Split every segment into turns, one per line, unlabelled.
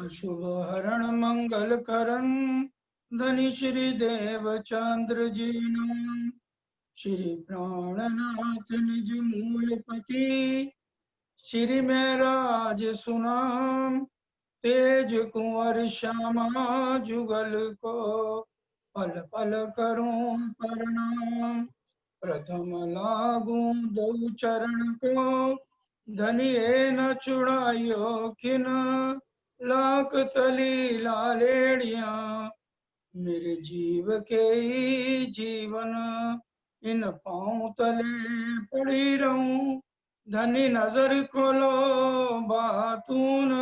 अशुभ हरण मंगल करण धनी श्री देव चंद्र जी नाम। श्री प्राणनाथ निज मूलपति श्री में राज सुनाम। तेज कुंवर श्यामा जुगल को पल पल करूं प्रणाम। प्रथम लागू दो चरण को धनिये न छुड़ायो किन। लाख तली लालेड़िया मेरे जीव के ही जीवन। इन पांव तले पड़ी रहूं धनी नजर खोलो बातून।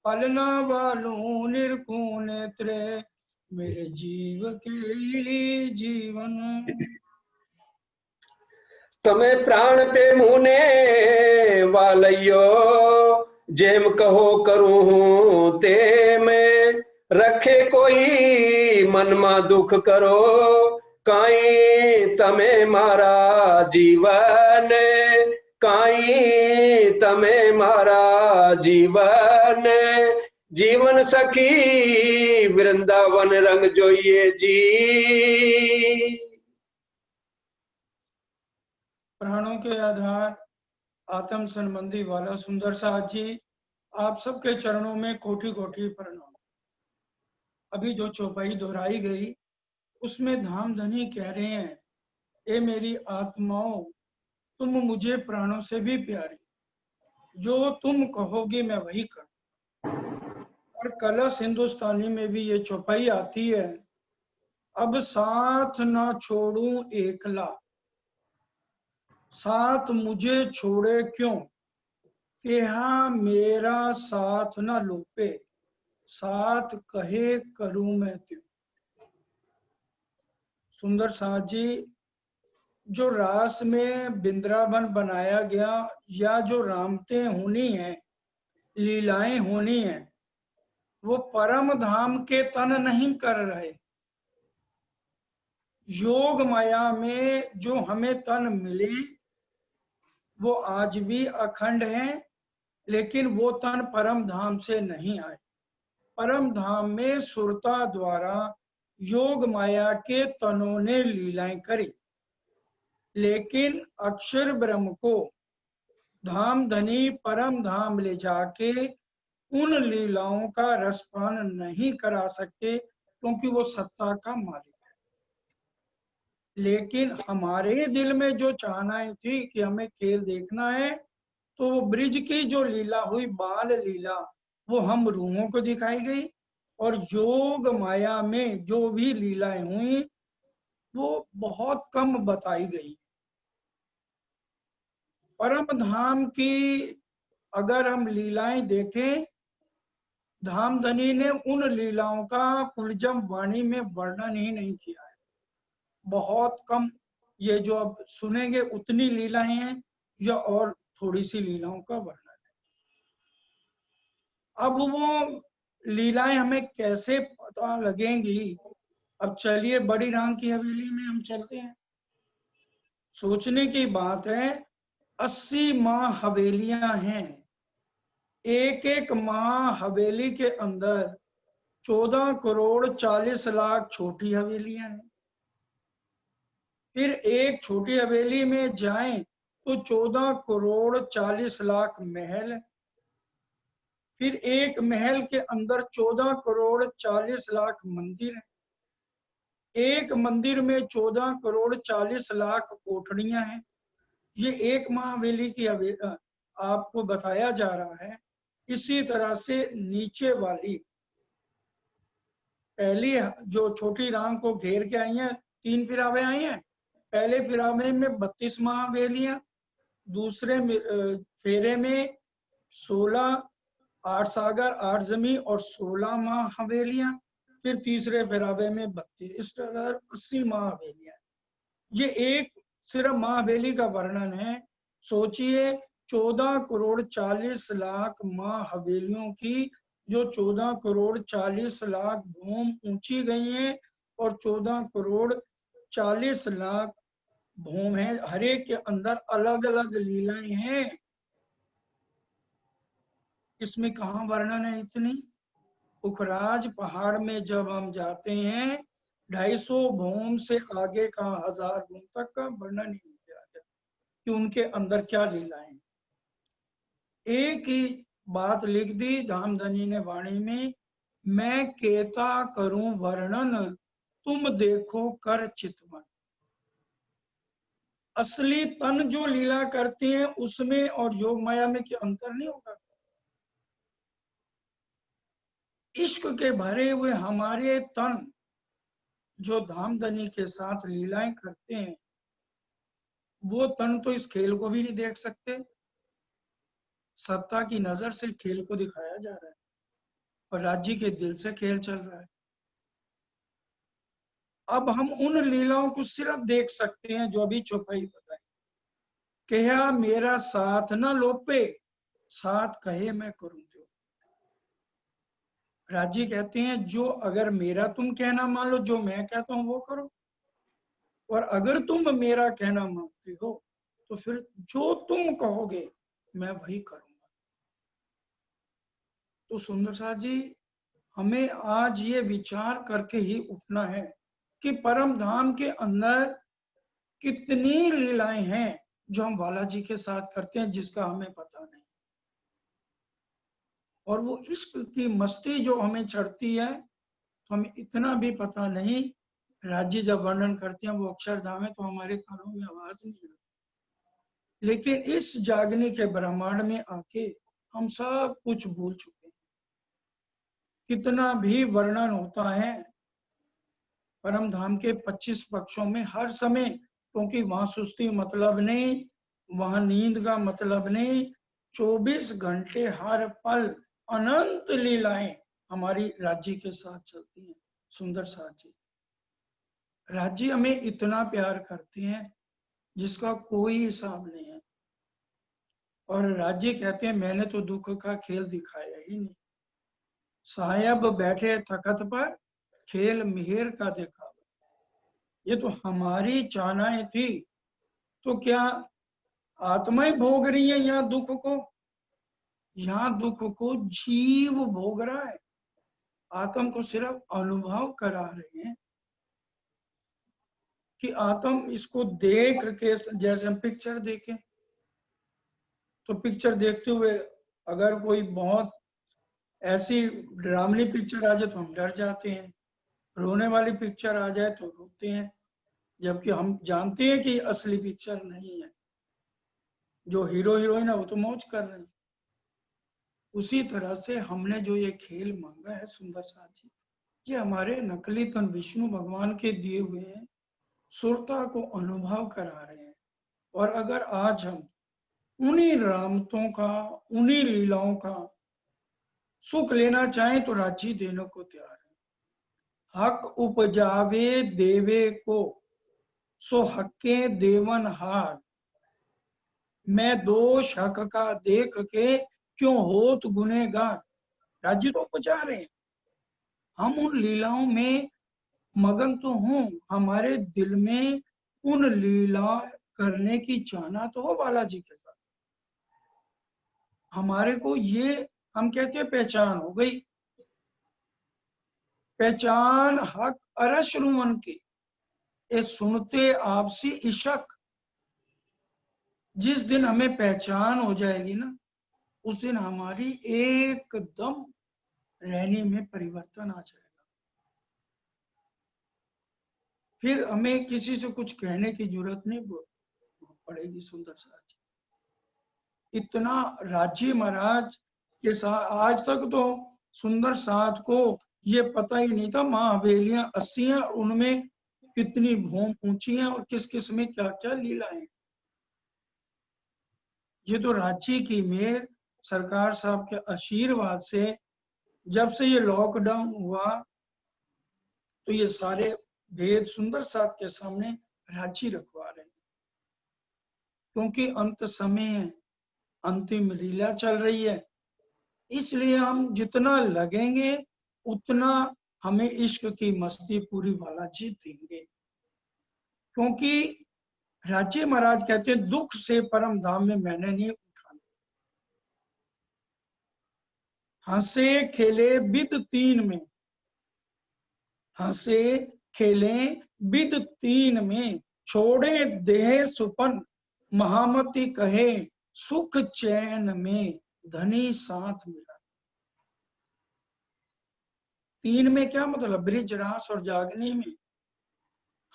पलना वालू निरखूं नेत्रे मेरे जीव के ही जीवन।
તમે પ્રાણ તે મુને વાલયો જેમ કહો કરું હું તે મેં રખે કોઈ મનમાં દુઃખ કરો કાઈ તમે મારા જીવન કાઈ તમે મારા જીવન जीवन सखी वृंदावन रंग जोइए जी।
प्राणों के आधार आत्म संबंधी वाला सुंदर साथ जी, आप सबके चरणों में कोटि कोटि प्रणाम। अभी जो चौपाई दोहराई गई उसमें धाम धनी कह रहे हैं, ए मेरी आत्माओं तुम मुझे प्राणों से भी प्यारी, जो तुम कहोगे मैं वही करूं। और कलश हिंदुस्तानी में भी ये चौपाई आती है, अब साथ ना छोड़ूं एकला, साथ मुझे छोड़े क्यों, कि हाँ मेरा साथ न लोपे, साथ कहे करूं मैं त्यों। सुंदर साथ जी, जो रास में वृंदावन बनाया गया या जो रामतें होनी है, लीलाएं होनी है, वो परम धाम के तन नहीं कर रहे। योग माया में जो हमें तन मिले वो आज भी अखंड है, लेकिन वो तन परम धाम से नहीं आए। परम धाम में सुरता द्वारा योग माया के तनों ने लीलाएं करी, लेकिन अक्षर ब्रह्म को धाम धनी परम धाम ले जाके उन लीलाओं का रसपान नहीं करा सकते, क्योंकि वो सत्ता का मालिक है। लेकिन हमारे दिल में जो चाहनाएं थी कि हमें खेल देखना है, तो वो ब्रिज की जो लीला हुई, बाल लीला, वो हम रूहों को दिखाई गई। और योग माया में जो भी लीलाएं हुई वो बहुत कम बताई गई। परम धाम की अगर हम लीलाएं देखें, धाम धनी ने उन लीलाओं का कुलजम वाणी में वर्णन ही नहीं किया है, बहुत कम। ये जो अब सुनेंगे उतनी लीलाएं हैं या और थोड़ी सी लीलाओं का वर्णन है। अब वो लीलाएं हमें कैसे पता लगेंगी? अब चलिए बड़ी राम की हवेली में हम चलते हैं। सोचने की बात है, 80 माँ हवेलियां हैं, एक एक माँ हवेली के अंदर 14 करोड़ 40 लाख छोटी हवेलियां हैं। फिर एक छोटी हवेली में जाएं तो 14 करोड़ 40 लाख महल है। फिर एक महल के अंदर 14 करोड़ 40 लाख मंदिर है। एक मंदिर में 14 करोड़ 40 लाख कोठड़ियां हैं। ये एक महावेली की आपको बताया जा रहा है। इसी तरह से नीचे वाली पहली जो छोटी राम को घेर के आई हैं, 3 फिरावे आई हैं। पहले फिरावे में 32 महावेलियां, दूसरे फेरे में 16, 8 सागर 8 जमी और 16 महावेलियां, फिर तीसरे फिरावे में 32, इस तरह 80 महावेलियां। ये एक सिर्फ महावेली का वर्णन है। सोचिए 14 करोड़ 40 लाख महावेलियों की, जो 14 करोड़ 40 लाख भूम ऊंची गई हैं और 14 करोड़ 40 लाख भूम है, हर एक के अंदर अलग अलग लीलाएं हैं। इसमें कहाँ वर्णन है इतनी? पुखराज पहाड़ में जब हम जाते हैं 250 भूम से आगे का 1000 भूम तक का वर्णन नहीं किया गया कि उनके अंदर क्या लीलाएं। एक ही बात लिख दी धामधनी ने वाणी में, मैं केता करूं वर्णन तुम देखो कर चितवन। असली तन जो लीला करती है उसमें और योग माया में क्या अंतर नहीं होगा? इश्क के भरे हुए हमारे तन जो धामधनी के साथ लीलाएं करते हैं, वो तन तो इस खेल को भी नहीं देख सकते। सत्ता की नजर से खेल को दिखाया जा रहा है और राज्य के दिल से खेल चल रहा है। अब हम उन लीलाओं को सिर्फ देख सकते हैं जो अभी चौपाई बताई। कहा मेरा साथ न लोपे, साथ कहे मैं करूं जो। राजी कहते हैं जो अगर मेरा तुम कहना मान लो, जो मैं कहता हूं वो करो, और अगर तुम मेरा कहना मानते हो तो फिर जो तुम कहोगे मैं वही करूंगा। तो सुंदर साथ जी, हमें आज ये विचार करके ही उठना है कि परम धाम के अंदर कितनी लीलाएं हैं जो हम बालाजी के साथ करते हैं जिसका हमें पता नहीं। और वो इश्क की मस्ती जो हमें चढ़ती है तो हमें इतना भी पता नहीं। राज्य जब वर्णन करते हैं वो अक्षरधाम है तो हमारे कानों में आवाज नहीं आती, लेकिन इस जागने के ब्रह्मांड में आके हम सब कुछ भूल चुके हैं। कितना भी वर्णन होता है परम धाम के 25 पक्षों में हर समय, क्योंकि वहां सुस्ती मतलब नहीं, वहां नींद का मतलब नहीं, 24 घंटे हर पल अनंत लीलाएं हमारी राज्य के साथ चलती हैं। सुंदर साथ जी, राज्य हमें इतना प्यार करते हैं जिसका कोई हिसाब नहीं है। और राज्य कहते हैं मैंने तो दुख का खेल दिखाया ही नहीं, साहब बैठे तखत पर खेल मिहिर का देखा। ये तो हमारी चाहनाएं थी, तो क्या आत्माएं भोग रही है यहाँ दुख को? यहाँ दुख को जीव भोग रहा है, आत्म को सिर्फ अनुभव करा रहे हैं कि आत्म इसको देख के, जैसे हम पिक्चर देखें तो पिक्चर देखते हुए अगर कोई बहुत ऐसी डरावनी पिक्चर आ जाए तो हम डर जाते हैं, रोने वाली पिक्चर आ जाए तो रोते हैं, जबकि हम जानते हैं कि असली पिक्चर नहीं है, जो हीरो हीरोइन है वो तो मौज कर रहे हैं। उसी तरह से हमने जो ये खेल मांगा है सुंदर साथ जी, ये हमारे नकली तन विष्णु भगवान के दिए हुए हैं, सुरता को अनुभव करा रहे हैं। और अगर आज हम उन्हीं रामतों का, उन्हीं लीलाओं का सुख लेना चाहें तो राज्य देने को तैयार है। हक उपजावे देवे को, सो हक्के देवन हार, मैं दोष हक का देख के क्यों होत गुनेगार। राज्य तो उपजा रहे हैं, हम उन लीलाओं में मगन तो हूं, हमारे दिल में उन लीला करने की चाहना तो हो बालाजी के साथ। हमारे को ये हम कहते हैं पहचान हो गई, पहचान हक अरश्रुमन की, ये सुनते आपसी इशक। जिस दिन हमें पहचान हो जाएगी ना, उस दिन हमारी एकदम रहने में परिवर्तन आ जाएगा। फिर हमें किसी से कुछ कहने की जरूरत नहीं पड़ेगी। सुंदर साथ इतना राज्य महाराज के साथ आज तक तो सुंदर साथ को ये पता ही नहीं था माँ हवेलियां 80 हैं, उनमें कितनी भूम ऊंची हैं और किस किस में क्या क्या लीला है। ये तो राज्य की मेहर, सरकार साहब के आशीर्वाद से जब से ये लॉकडाउन हुआ तो ये सारे भेद सुंदर साथ के सामने राज्य रखवा रहे हैं, क्योंकि अंत समय है, अंतिम लीला चल रही है। इसलिए हम जितना लगेंगे उतना हमें इश्क की मस्ती पूरी बालाजी देंगे, क्योंकि राज्य महाराज कहते हैं दुख से परम धाम में मैंने नहीं उठाना। हंसे खेले बिद तीन में, हंसे खेले बिद तीन में, छोड़े देह सुपन महामती कहे, सुख चैन में धनी साथ मिला। तीन में क्या मतलब? ब्रिज, रास और जागने में।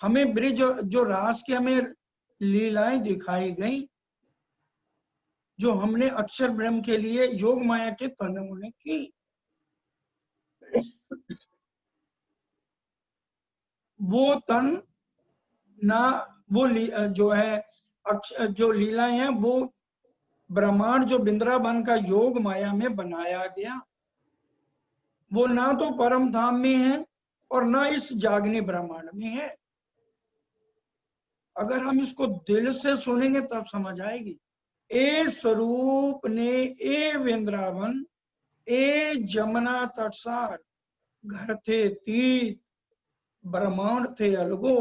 हमें ब्रिज जो रास की हमें लीलाएं दिखाई गई, जो हमने अक्षर ब्रह्म के लिए योग माया के तनों ने की, वो तन ना, वो जो है जो लीलाएं हैं, वो ब्रह्मांड जो बिंद्रावन का योग माया में बनाया गया, वो ना तो परम धाम में है और ना इस जागने ब्रह्मांड में है। अगर हम इसको दिल से सुनेंगे तब समझ आएगी। ए स्वरूप ने ए वृंदावन, ए जमुना तटसार, घर थे तीत ब्रह्मांड थे अलगो,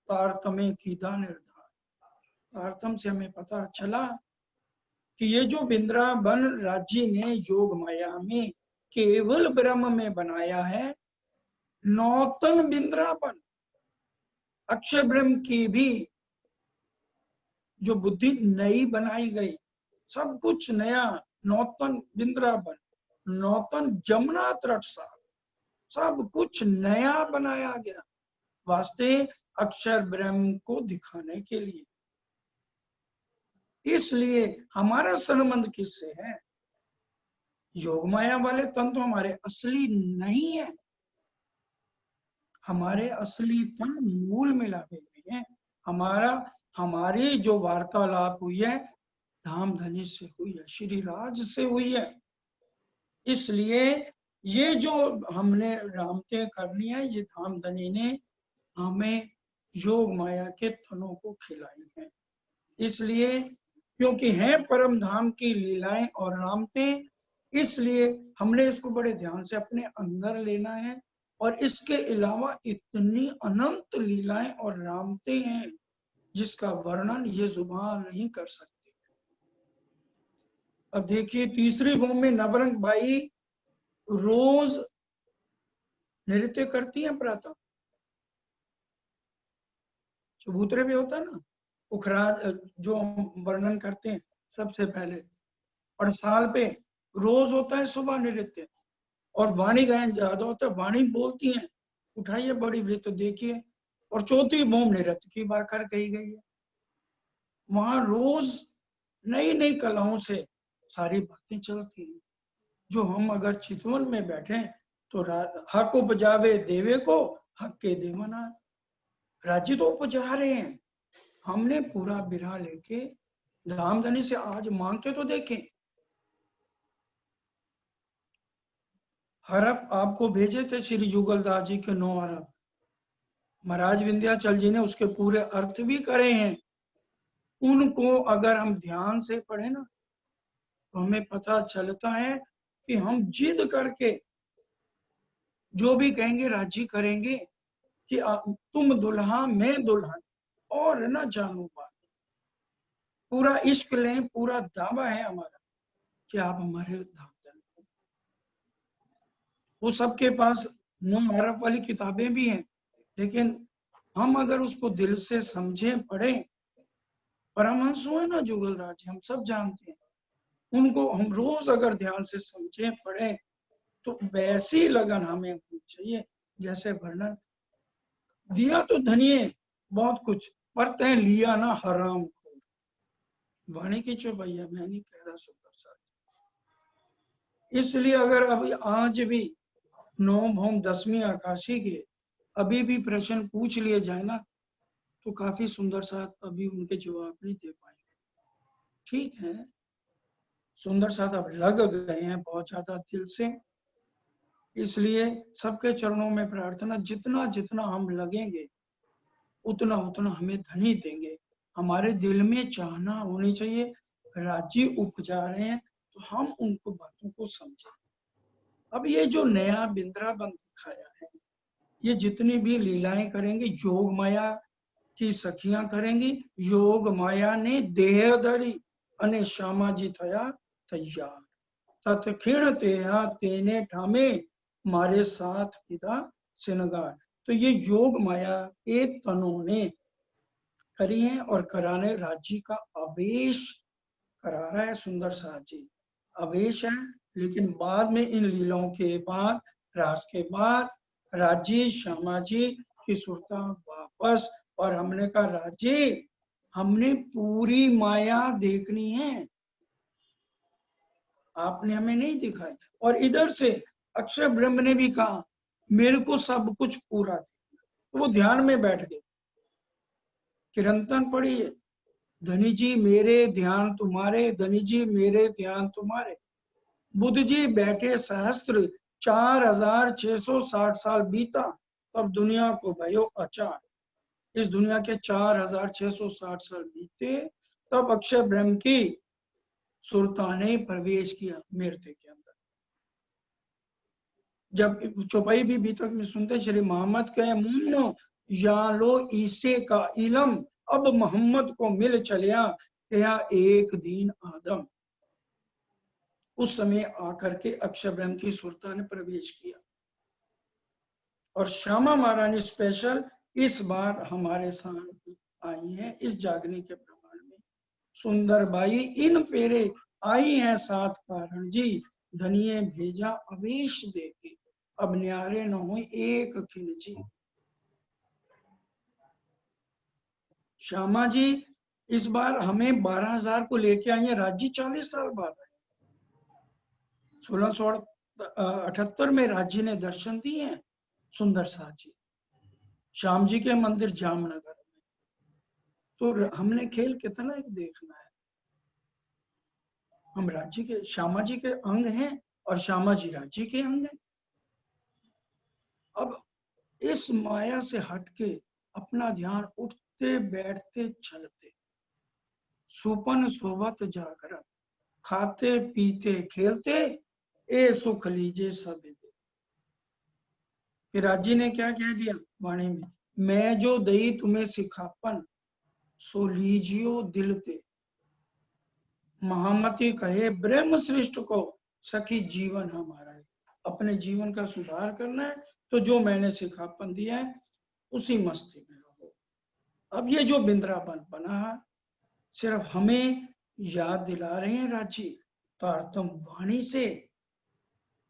तारतम्य कीधा निर्धार। तारतम से हमें पता चला कि ये जो वृंदावन राज्य ने योग माया में केवल ब्रह्म में बनाया है, नौतन वृंदावन अक्षर ब्रह्म की भी जो बुद्धि नई बनाई गई, सब कुछ नया, नौतन वृंदावन, नौतन जमुना तटसार, सब कुछ नया बनाया गया वास्ते अक्षर ब्रह्म को दिखाने के लिए। इसलिए हमारा संबंध किससे है? योग माया वाले तन तो हमारे असली नहीं है, हमारे असली तन मूल मिलापे में है। हमारी जो वार्तालाप हुई है धाम धनी से हुई है, श्री राज से हुई है। इसलिए ये जो हमने रामते करनी है, ये धाम धनी ने हमें योग माया के तनों को खिलाई है। इसलिए क्योंकि है परम धाम की लीलाएं और रामते, इसलिए हमने इसको बड़े ध्यान से अपने अंदर लेना है। और इसके अलावा इतनी अनंत लीलाएं और रामते हैं जिसका वर्णन ये जुबान नहीं कर सकती। अब देखिए तीसरी भूमि में नवरंग बाई रोज नृत्य करती हैं प्रातः, चबूतरे भी होता है ना, उखराज जो वर्णन करते हैं सबसे पहले, और साल पे रोज होता है सुबह नृत्य, और वाणी गायन ज्यादा होता है, वाणी बोलती हैं उठाइए बड़ी वृत्त देखिए। और चौथी भूमि नृत्य की बाकर कही गई है, वहां रोज नई नई कलाओं से सारी बातें चलती हैं। जो हम अगर चितवन में बैठे तो हक उपजावे देवे को हक के देवना, राज्य तो उपजा रहे हैं, हमने पूरा बिरहा लेके धामधनी से आज मांग के तो देखें। हरफ आपको भेजे थे श्री युगलदास जी के 9 हरफ, महाराज विंध्याचल जी ने उसके पूरे अर्थ भी करे हैं। उनको अगर हम ध्यान से पढ़े ना तो हमें पता चलता है कि हम जिद करके जो भी कहेंगे राजी करेंगे कि तुम दुल्हा मैं दुल्हन और न जानू बात। पूरा इश्क लें, पूरा दावा है हमारा कि आप हमारे धाम चलें। वो सबके पास 9 हरफ वाली किताबें भी हैं, लेकिन हम अगर उसको दिल से समझें पढ़ें, परमहंस है ना जुगलदास जी, हम सब जानते हैं, उनको हम रोज अगर ध्यान से समझें पढ़ें तो वैसी लगन हमें होनी चाहिए जैसे वर्णन दिया। तो धनिये बहुत कुछ पढ़ते हैं, लिया ना हराम को, वाणी की चो भैया मैं नहीं कह रहा सुंदर सा। इसलिए अगर अभी आज भी 9 भौम 10वीं आकाशी के अभी भी प्रश्न पूछ लिए जाए ना तो काफी सुंदर साथ अभी उनके जवाब नहीं दे पाएंगे। ठीक है, सुंदर साथ अब लग गए हैं बहुत ज्यादा दिल से, इसलिए सबके चरणों में प्रार्थना, जितना जितना हम लगेंगे उतना उतना हमें धनी देंगे। हमारे दिल में चाहना होनी चाहिए, राज्य उपजा रहे हैं तो हम उनको बातों को समझें। अब ये जो नया वृंदावन दिखाया है, ये जितनी भी लीलाएं करेंगे योग माया की सखियां करेंगी, योग माया ने देह धरी अने श्यामा जी थया तैयार। तत्क्षण तेहा तेने ठामे मारे साथ पिता सिनगार। तो ये योग माया के तनों ने करी है और कराने राज्य का आवेश करा रहा है सुंदर साथ जी। आवेश है, लेकिन बाद में इन लीलाओं के बाद, रास के बाद राज्य श्यामा जी की सुरता वापस। और हमने कहा राज्य हमने पूरी माया देखनी है, आपने हमें नहीं दिखाई। और इधर से अक्षर ब्रह्म ने भी कहा मेरे को सब कुछ पूरा देखना, तो वो ध्यान में बैठ गए। किरंतन पढ़िए, धनी जी मेरे ध्यान तुम्हारे, धनी जी मेरे ध्यान तुम्हारे। बुद्ध जी बैठे सहस्त्र 4660 साल बीता, तब दुनिया को भयो अचार। इस दुनिया के 4660 साल बीते, तब अक्षर ब्रह्म की सुरता ने प्रवेश किया मूर्ति के अंदर। जब चौपाई भी बीतक में सुनते, श्री मोहम्मद कहे मुन्नो या लो ईसे का इलम, अब मोहम्मद को मिल चलिया क्या एक दिन आदम। उस समय आकर के अक्षर ब्रह्म की सुरता ने प्रवेश किया। और श्यामा महारानी स्पेशल इस बार हमारे साथ आई हैं इस जागने के प्रमाण में। सुंदर बाई इन फेरे आई हैं साथ कारण जी, धनिये भेजा आवेश देके, अब न्यारे न हो एक खिल जी। श्यामा जी इस बार हमें 12,000 को लेके आई है, राज्य 40 साल बाद आए। 1678 में राज्य ने दर्शन दिए हैं सुंदर साथ जी, श्याम जी के मंदिर जामनगर में। तो हमने खेल कितना देखना है। हम राज्य के श्यामा जी के अंग हैं और श्यामा जी राज्य के अंग हैं। अब इस माया से हटके अपना ध्यान उठते बैठते चलते, सुपन सोवत जागरत, खाते पीते खेलते, ए सुख लीजिए सब दे। फिर राज्य ने क्या कह दिया वाणी में, मैं जो दई तुम्हें सिखापन, सो लीजियो दिल ते। महामती कहे ब्रह्म सृष्ट को, सखी जीवन हमारा है। अपने जीवन का सुधार करना है तो जो मैंने सिखापन दिया है उसी मस्ती में रहो। अब ये जो बिंद्रावन बना, सिर्फ हमें याद दिला रहे हैं राज्य तारतम वाणी से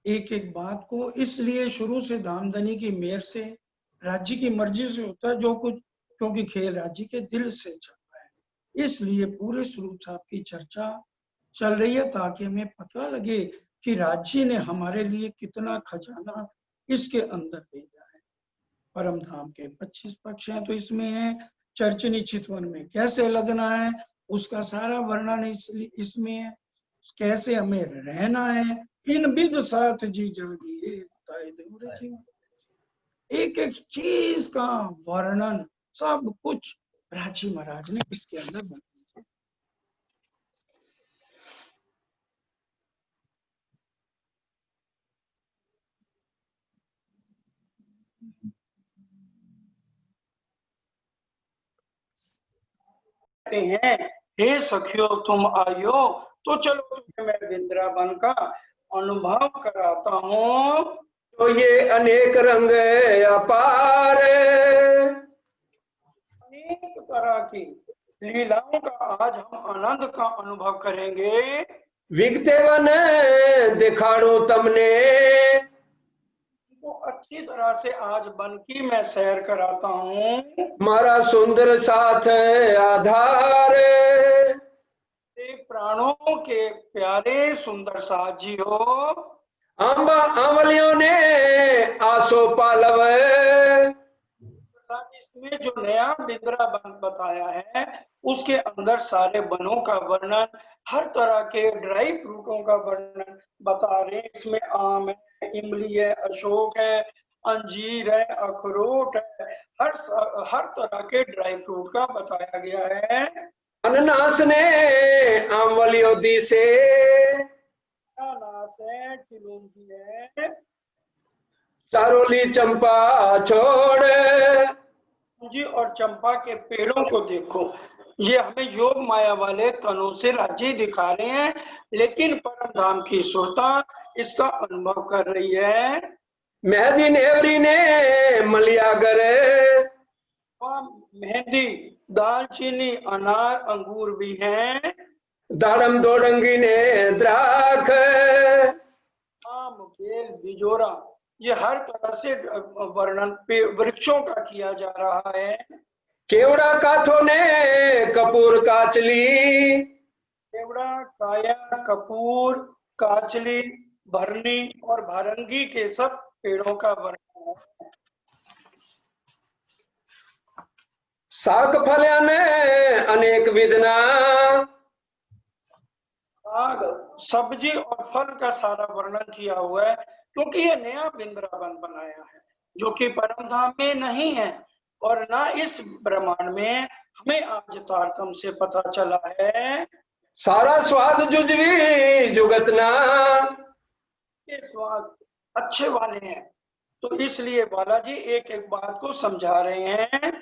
एक एक बात को। इसलिए शुरू से धामधनी की मेहर से, राज्य की मर्जी से होता है जो कुछ, क्योंकि खेल राज्य के दिल से चल रहा है। इसलिए पूरे स्वरूप साहब की चर्चा चल रही है ताकि हमें पता लगे कि राज्य ने हमारे लिए कितना खजाना इसके अंदर भेजा है। परम धाम के 25 पक्ष हैं, तो इसमें है चर्चनी चितवन में कैसे लगना है उसका सारा वर्णन इसमें है। कैसे हमें रहना है, इन विद साथ जी जागिए, एक एक चीज का वर्णन सब कुछ राजी महाराज ने इसके अंदर बना। हैं हे सखियो तुम आयो, तो चलो तुम्हें मैं वृंदावन का अनुभव कराता हूँ।
तो ये अनेक रंग अपार,
अनेक तरह की लीलाओं का आज हम आनंद का अनुभव करेंगे।
विगते वन दिखाड़ो तमने,
तो अच्छी तरह से आज वन की मैं सैर कराता हूँ।
मारा सुंदर साथ आधार,
प्राणों के प्यारे सुंदर साथ जी हो।
आंबा आंवलियों ने आसो पालव,
इसमें जो नया वृंदावन बताया है उसके अंदर सारे वनों का वर्णन, हर तरह के ड्राई फ्रूटों का वर्णन बता रहे हैं। इसमें आम है, इमली है, अशोक है, अंजीर है, अखरोट है, हर तरह के ड्राई फ्रूट का बताया गया है।
अननास ने आंवलियों दी से,
अनानास है, चिलौंजी है,
चारोली चंपा छोड़
जी और चंपा के पेड़ों को देखो, ये हमें योग माया वाले तनु से राजी दिखा रहे हैं, लेकिन परम धाम की सुरता इसका अनुभव कर रही है।
मेहदी नेवरी ने मलिया गरे,
मेहंदी, दालचीनी, अनार, अंगूर भी हैं।
दाड़म दोडंगी ने द्राख,
आम, बेल, बिजोरा, ये हर तरह से वर्णन पे वृक्षों का किया जा रहा है।
केवड़ा काथों ने कपूर काचली,
केवड़ा, काया, कपूर, काचली, भरनी और भारंगी के सब पेड़ों का वर्णन है।
साग फल्या ने अनेक विधना,
साग, सब्जी और फल का सारा वर्णन किया हुआ है, क्योंकि ये नया वृंदावन बनाया है जो कि परम धाम में नहीं है और ना इस ब्रह्मांड में। हमें आज तारतम से पता चला है
सारा स्वाद जुजवी जुगतना,
ये स्वाद अच्छे वाले हैं। तो इसलिए बालाजी एक एक बात को समझा रहे हैं।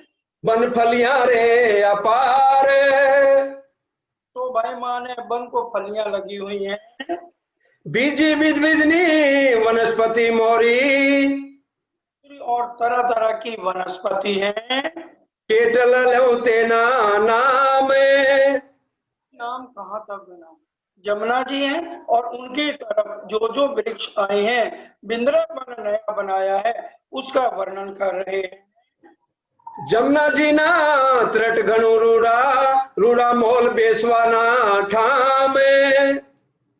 बन फलियां रे अपार,
तो भाई माने वन को फलियां लगी हुई हैं,
बीजी विध विधनी वनस्पति मोरी,
और तरह तरह की वनस्पति हैं।
केटल लौते नाम,
नाम कहाँ तक नाम जमुना जी हैं, और उनकी तरफ जो जो वृक्ष आए हैं, वृंदावन नया बनाया है, उसका वर्णन कर रहे हैं।
जमुना जी ना त्रट घणु रूड़ा, रूड़ा मोल बेसवाना ठाम,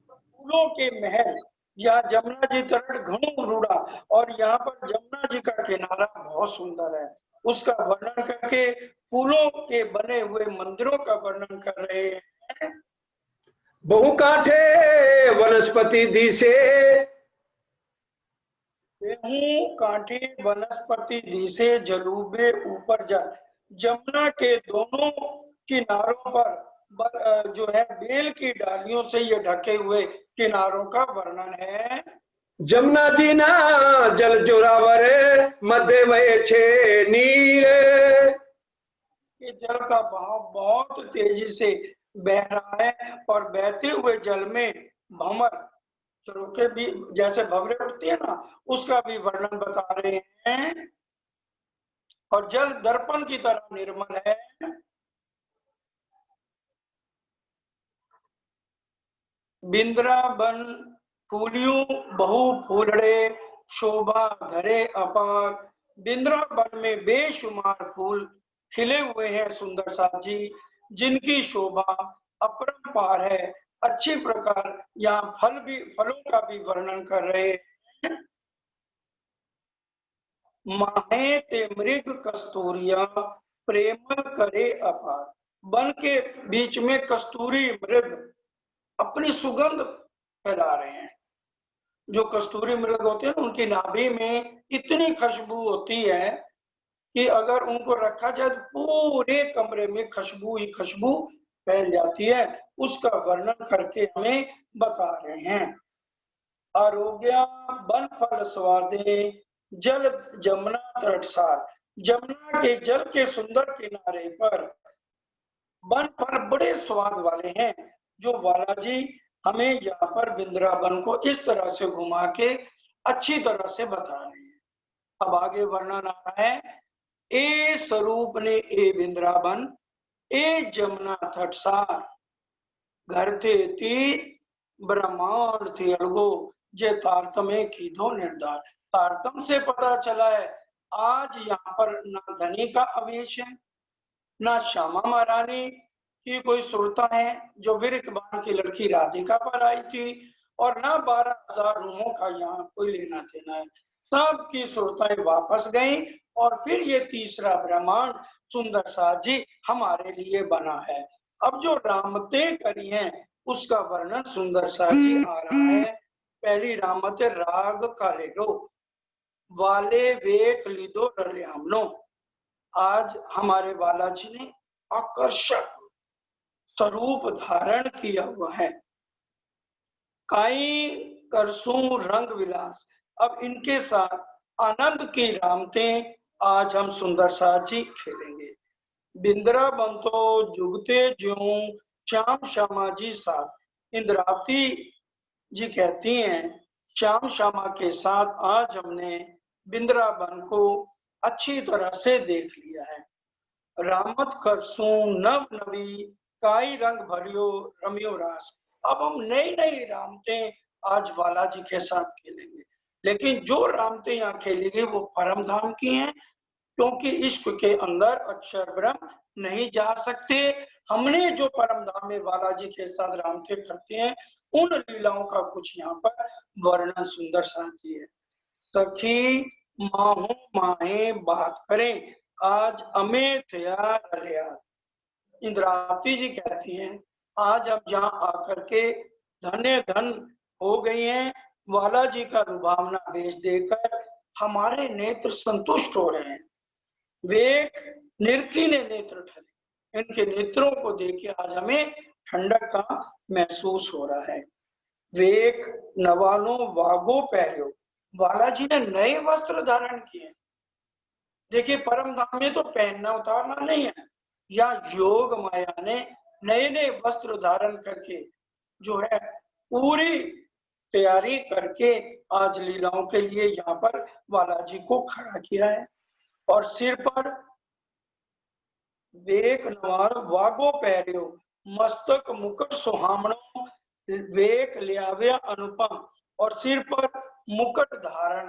फूलों के महल, यहाँ जमुना जी तट घणु रूड़ा, और यहाँ पर जमुना जी का किनारा बहुत सुंदर है, उसका वर्णन करके फूलों के बने हुए मंदिरों का वर्णन कर रहे हैं।
बहु काठे वनस्पति दिसे,
गेहूं कांटे वनस्पति दिसे जलूबे ऊपर जा। जमुना के दोनों किनारों पर जो है बेल की डालियों से ये ढके हुए किनारों का वर्णन है।
जमुना जी ना जल जोरावर, मध्य वह छे नीर,
ये जल का बहाव बहुत तेजी से बह रहा है, और बहते हुए जल में भंवर के भी जैसे भंवरे उठती है ना, उसका भी वर्णन बता रहे हैं। और जल दर्पण की तरह निर्मल है। बिंद्रावन फूलियों बहु फूलड़े, शोभा धरे अपार। बिंद्रावन में बेशुमार फूल खिले हुए हैं सुंदर साथ जी, जिनकी शोभा अपरंपार है। अच्छी प्रकार यहाँ फलों का भी वर्णन कर रहे हैं। माहे ते मृग कस्तूरिया, प्रेम करे अपार। वन के बीच में कस्तूरी मृग अपनी सुगंध फैला रहे हैं। जो कस्तूरी मृग होते हैं उनकी नाभि में इतनी खुशबू होती है कि अगर उनको रखा जाए तो पूरे कमरे में खुशबू ही खुशबू फैल जाती है। उसका वर्णन करके हमें बता रहे हैं। आरोग्य वन फल स्वादे, जल जमुना तटसार। जमुना के जल के सुंदर किनारे पर वन फल बड़े स्वाद वाले हैं, जो बालाजी हमें यहाँ पर वृंदावन को इस तरह से घुमा के अच्छी तरह से बता रहे हैं। अब आगे वर्णन आ रहा है। ए स्वरूप ने ए वृंदावन, ए जमुना तटसार, घर थे तीर ब्रह्मांड थे अलगो, जे तारतमे की दो निर्धार। तारतम से पता चला है आज यहाँ पर ना धनी का आवेश है, ना श्यामा महारानी की कोई सुरता है जो वीरकबान की लड़की राधिका पर आई थी, और ना 12,000 रूमों का यहाँ कोई लेना देना है। सबकी सुरताएं वापस गई, और फिर ये तीसरा ब्रह्मांड सुंदर सा जी हमारे लिए बना है। अब जो रामतें करी हैं उसका वर्णन सुंदर सा जी आ रहा है। पहली रामत राग काले लो, वाले वेख लिदो रले हमनो। आज हमारे बालाजी ने आकर्षक स्वरूप धारण किया हुआ है। काई करसू रंग विलास। अब इनके साथ आनंद की रामतें आज हम सुंदर सा जी खेलेंगे। बिंद्रा बंतो जुगते ज्यों श्याम श्यामा जी साथ। इंद्रावती जी कहती हैं श्याम श्यामा के साथ आज हमने बिंद्रावन को अच्छी तरह से देख लिया है। रामत करसू नव नवी काई रंग भरियो रमियो रास। अब हम नई नई रामतें आज बालाजी के साथ खेलेंगे, लेकिन जो रामतें यहाँ खेलेंगे वो परम धाम की हैं, क्योंकि इश्क के अंदर अक्षर ब्रह्म नहीं जा सकते। हमने जो परम धाम में बालाजी के साथ रामते करते हैं उन लीलाओं का कुछ यहाँ पर वर्णन सुंदर साथी है। सखी माहू माहे बात करें आज अमेठ यार। इंद्रावती जी कहती हैं आज अब यहाँ आकर के धन्य धन हो गई हैं, बालाजी का लुभावना वेश देकर हमारे नेत्र संतुष्ट हो रहे हैं। वे निर्कीने नेत्र ठहरे, इनके नेत्रों को देख के आज हमें ठंडक का महसूस हो रहा है। वेक नवानो वागो पहरियो, बालाजी ने नए वस्त्र धारण किए। देखिए परम धाम में तो पहनना उतारना नहीं है, या योग माया ने नए नए वस्त्र धारण करके जो है पूरी तैयारी करके आज लीलाओं के लिए यहाँ पर बालाजी को खड़ा किया है। और सिर पर वेक नवार वागो पहरियो, मस्तक मुकुट सुहामणो वेक लियाव्या अनुपम। और सिर पर मुकुट धारण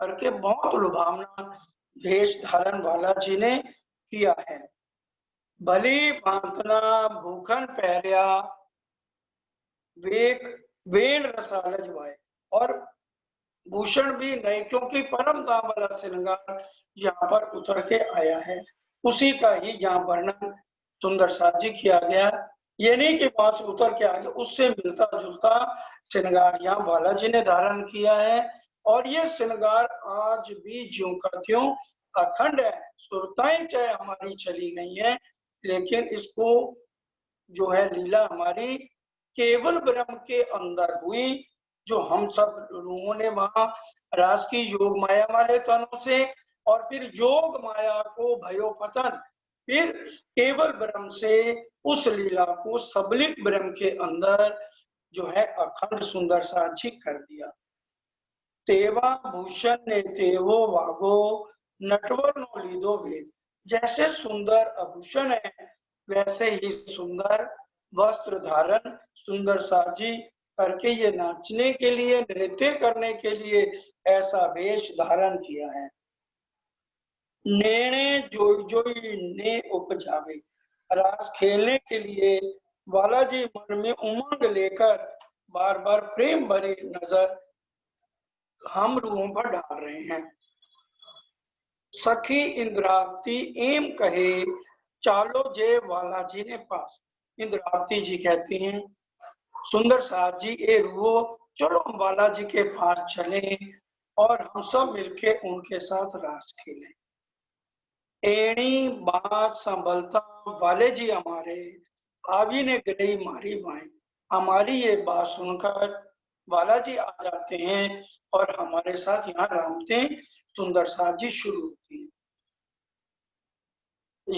करके बहुत लुभावना भेष धारण बालाजी ने किया है। भली भांतना भूखन पहरिया वेक वेण रसालज वाय। और भूषण भी नए, क्योंकि परम धाम वाला श्रृंगार यहाँ पर उतर के आया है, उसी का ही यहाँ वर्णन सुंदर साथ जी किया गया। ये नहीं कि पास उतर के आगे, उससे मिलता जुलता श्रृंगार यहाँ बालाजी ने धारण किया है। और ये श्रृंगार आज भी ज्यों का त्यों अखंड है। सुरताएं चाहे हमारी चली गई है, लेकिन इसको जो है लीला हमारी केवल ब्रह्म के अंदर हुई, जो हम सब लोगों ने वहां रास की योग माया वाले तनों से, और फिर योग माया को भयो पतन, फिर केवल ब्रह्म से उस लीला को सबलित ब्रह्म के अंदर जो है अखंड सुंदर साक्षी कर दिया। तेवा भूषण ने तेवो वागो नटवर नो लीदो वेद। जैसे सुंदर आभूषण है वैसे ही सुंदर वस्त्र धारण सुंदर साजी करके ये नाचने के लिए, नृत्य करने के लिए ऐसा वेश धारण किया है। नेणे जोई जोई ने उपजावे, रास खेलने के लिए बालाजी मन में उमंग लेकर बार बार प्रेम भरी नजर हम रूहों पर डाल रहे हैं। सखी इंद्रावती एम कहे चालो जय बालाजी ने पास। इंद्रावती जी कहती हैं सुंदर साथ जी ए रूहो चलो हम बालाजी के पास चले और हम सब मिलके उनके साथ रास खेलें। एणी बात संभलता वाले जी हमारे आवी ने गई मारी बाई। हमारी ये बात सुनकर बालाजी आ जाते हैं और हमारे साथ यहाँ रामते सुंदर साथ जी शुरू होती है।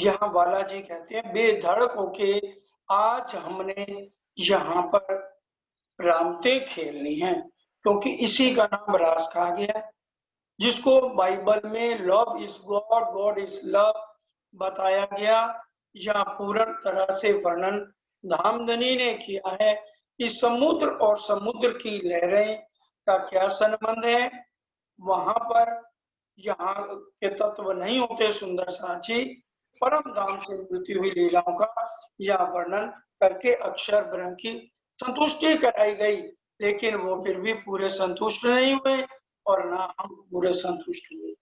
यहाँ बालाजी कहते हैं बेधड़क होके आज हमने यहाँ पर रामते खेलनी है, क्योंकि इसी का नाम रास कहा गया, जिसको बाइबल में love is God God is love बताया गया। यहाँ पूर्ण तरह से वर्णन धामधनी ने किया है कि समुद्र और समुद्र की लहरें का क्या संबंध है। वहां पर यहाँ के तत्व नहीं होते सुंदर साची, परम धाम से मिलती हुई लीलाओं का यह वर्णन करके अक्षर ब्रह्म की संतुष्टि कराई गई, लेकिन वो फिर भी पूरे संतुष्ट नहीं हुए और ना हम पूरे संतुष्ट हुए।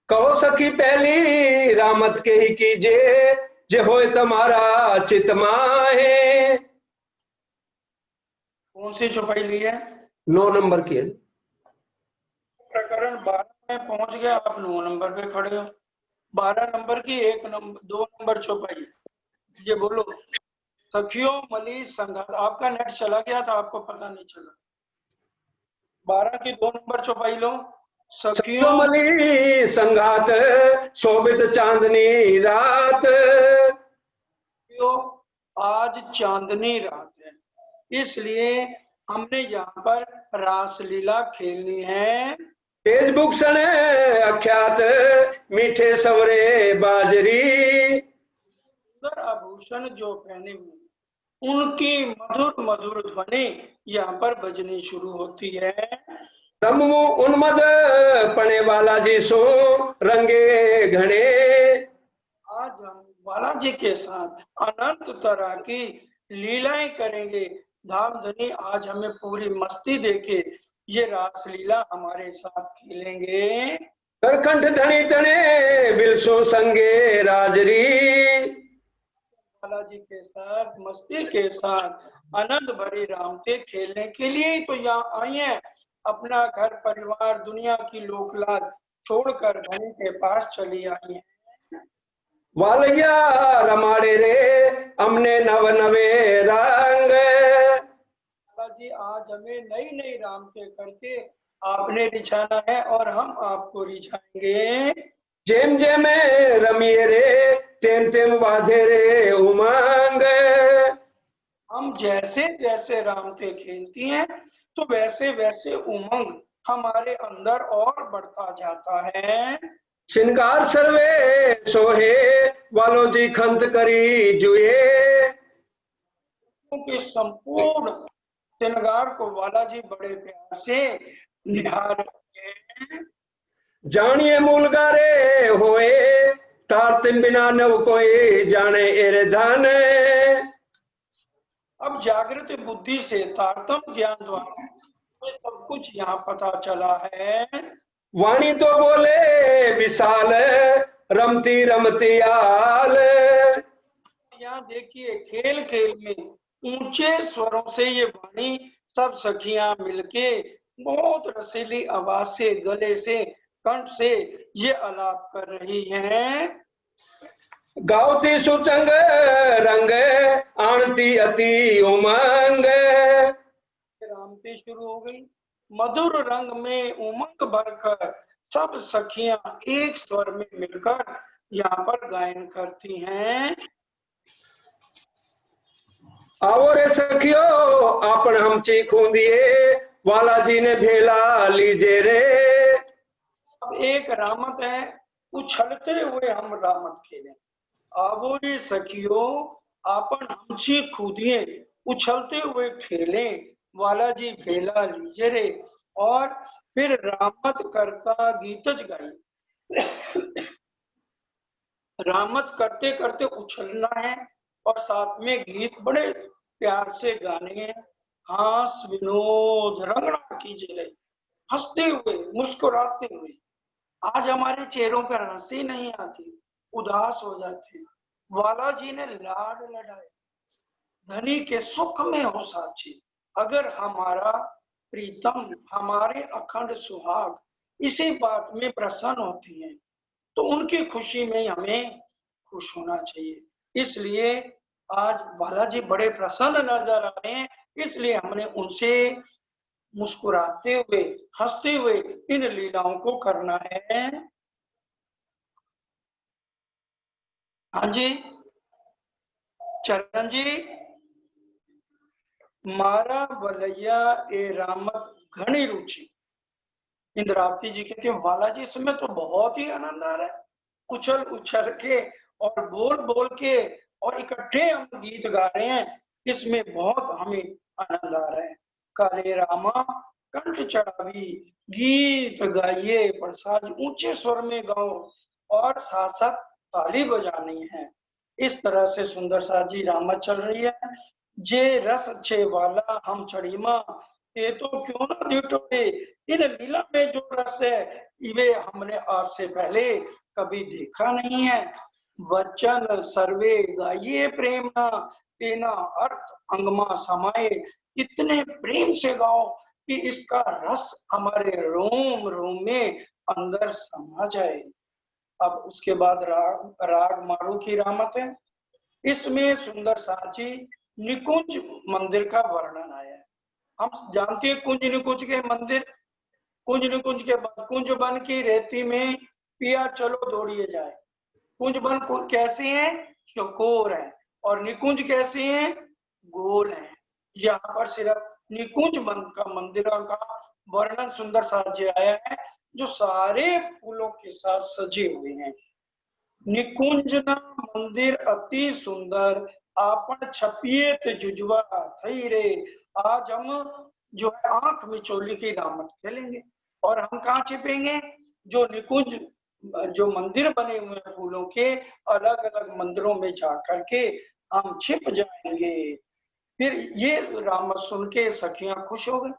कहो सखी पहली रामत के ही कीजिए जे होए तुम्हारा चित माहे।
कौन सी चौपाई ली है?
9 नंबर की है।
प्रकरण 12 में पहुंच गया, आप 9 नंबर पे खड़े हो। 12 नंबर की 2 नंबर चौपाई। ये बोलो सखियों मली संघात। आपका नेट चला गया था, आपको पता नहीं चला। 12 की 2 नंबर चौपाई लो। सखियों
मली संगात शोभित चांदनी रात।
आज चांदनी रात है, इसलिए हमने यहाँ पर रासलीला खेलनी है।
तेज भूषण अख्यात मीठे सवरे बाजरी।
सुंदर आभूषण जो पहने हुए उनकी मधुर मधुर ध्वनि यहाँ पर बजनी शुरू होती है।
ब्रह्म उन्मद पने वाला जी सो रंगे घने।
आज हम बालाजी के साथ अनंत तरह की लीलाएं करेंगे। धाम धनी आज हमें पूरी मस्ती देके ये रासलीला हमारे साथ खेलेंगे।
करखंड धनी तने बिलसो संगे राजरी।
बालाजी के साथ मस्ती के साथ आनंद भरी रामते खेलने के लिए ही तो यहाँ आई है। अपना घर परिवार दुनिया की लोकलाज छोड़कर धनी के पास चली आई है।
वालिया रमाड़े रे हमने नव नवे रंग।
जी आज हमें नई नई रामते करके आपने रिझाना है और हम आपको रिझाएंगे।
जेम जेम रमिए रे तेम तेम वाधे रे उमंग।
हम जैसे जैसे रामते खेलती हैं तो वैसे वैसे उमंग हमारे अंदर और बढ़ता जाता है।
श्रृंगार सर्वे सोहे वालो जी खंत करी जुए।
क्योंकि संपूर्ण श्रृंगार को बालाजी बड़े प्यार से निहार रहे हैं।
जानिए मूल गारे होए तारतिम बिना नव कोई जाने एरे धन।
अब जागृत बुद्धि से तारतम ज्ञान द्वारा सब कुछ यहाँ पता चला है।
वाणी तो बोले विशाल रमती रमती आल।
यहाँ देखिए खेल खेल में ऊंचे स्वरों से ये वाणी सब सखियां मिलके बहुत रसीली आवाज से गले से कंठ से ये आलाप कर रही हैं।
गावती सुचंग रंग आणती अति उमंग।
रामती शुरू हो गई। मधुर रंग में उमंग भरकर सब सखियां एक स्वर में मिलकर यहाँ पर गायन करती हैं।
आओ रे सखियो आपन हम चीखूं दिए वाला जी ने भेला लीजे रे।
अब एक रामत है, उछलते हुए हम रामत खेलें। आवो रे सखियो आपन हमची खुदिए उछलते हुए खेलें वाला जी भेला लीजे रे। और फिर रामत करता गीतज गाई। रामत करते करते उछलना है और साथ में गीत बड़े प्यार से गाने हैं। हास विनोद रंगना कीजिए, हंसते हुए मुस्कुराते हुए। आज हमारे चेहरों पर हंसी नहीं आती, उदास हो जाते। वाला जी ने लाड लड़ाए, धनी के सुख में हो साक्षी। अगर हमारा प्रीतम हमारे अखंड सुहाग इसी बात में प्रसन्न होती हैं तो उनकी खुशी में हमें खुश होना चाहिए। इसलिए आज बालाजी बड़े प्रसन्न नजर आ रहे हैं, इसलिए हमने उनसे मुस्कुराते हुए हंसते हुए इन लीलाओं को करना है। हाँ जी चरण जी। मारा बलैया ए रामत घनी रुचि। इंद्रावती जी कहते हैं बालाजी इसमें तो बहुत ही आनंद आ रहा है। उछल उछल के और बोल बोल के और इकट्ठे हम गीत गा रहे हैं, इसमें बहुत हमें आनंद आ रहा है। काले रामा कंठ चढ़ावी गीत गाइए, प्रसाद ऊंचे स्वर में गाओ और साथ साथ ताली बजानी है। इस तरह से सुंदर साथ जी रामत चल रही है। जे रस छे वाला हम चढ़ीमा ये तो क्यों ना दिटोड़े। इन लीला में जो रस है वे हमने आज से पहले कभी देखा नहीं है। वचन सर्वे गाइए प्रेम ना तेना अर्थ अंगमा समाये। इतने प्रेम से गाओ कि इसका रस हमारे रोम रोम में अंदर समा जाए। अब उसके बाद राग मारू की रामत है। इसमें सुंदर साची निकुंज मंदिर का वर्णन आया है। हम जानते हैं कुंज निकुंज के मंदिर कुंज निकुंज के बाद कुंज बन की रेती में पिया चलो दौड़िए जाए। कुंज बन कैसे हैं? चौकोर है। और निकुंज कैसे हैं? गोल है। यहाँ पर सिर्फ निकुंज बन का मंदिरों का वर्णन सुंदर साज्य आया है, जो सारे फूलों के साथ सजे हुए हैं। निकुंज ना मंदिर अति सुंदर, आपन छपिए ते जुजवा थई रे। आज हम जो है आंख मिचोली की रामत खेलेंगे। और हम कहाँ छिपेंगे? जो निकुंज, जो मंदिर बने हुए हैं फूलों के, अलग अलग मंदिरों में जा करके हम छिप जाएंगे। फिर ये रामत सुन के सखियां खुश हो गई।